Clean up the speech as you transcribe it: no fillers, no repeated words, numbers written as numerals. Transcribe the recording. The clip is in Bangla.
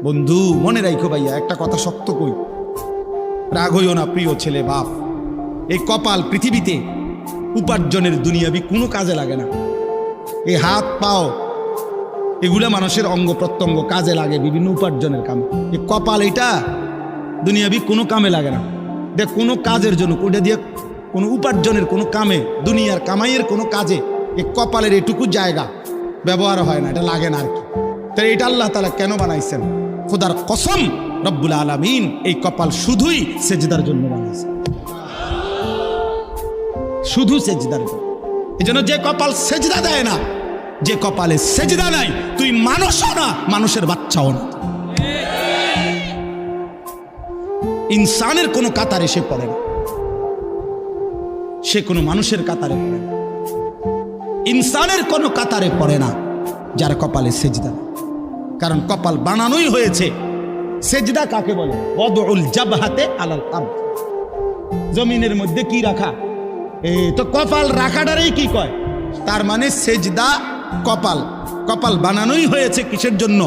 বন্ধু মনে রাখো ভাইয়া, একটা কথা শক্ত কই, রাগ হইও না প্রিয় ছেলে বাপ। এই কপাল পৃথিবীতে উপার্জনের দুনিয়াবি কোনো কাজে লাগে না। এই হাত পাও এগুলা মানুষের অঙ্গ প্রত্যঙ্গ কাজে লাগে বিভিন্ন উপার্জনের কামে। এই কপাল এটা দুনিয়াবি কোনো কামে লাগে না। দেখ কোনো কাজের জন্য ওটা দিয়ে কোনো উপার্জনের কোনো কামে, দুনিয়ার কামাইয়ের কোনো কাজে এই কপালের এটুকু জায়গা ব্যবহার হয় না, এটা লাগে না আর কি। তাই এটা আল্লাহ তাআলা কেন বানাইছেন? খোদার কসম রব্বুল আলামিন এই কপাল শুধুই সেজদার জন্য বানাইছে, শুধু সেজদার জন্য। এই জন্য যে কপাল সেজদা দেয় না, যে কপালে সেজদা নাই, তুই মানুষও না, মানুষের বাচ্চাও না। ইনসানের কোনো কাতারে সে পড়ে না, সে কোনো মানুষের কাতারে পড়ে না। ইনসানের কোনো কাতারে পড়ে না যার কপালে সেজদা। কারণ কপাল বানানোই হয়েছে। সেজদা কাকে বলে? ওয়াদউল জাবহাতে আলাল আরদ, জমিনের মধ্যে কি রাখা, এই তো কপাল রাখাটারই কি কয়। তার মানে সেজদা কপাল, কপাল বানানোই হয়েছে কিসের জন্য?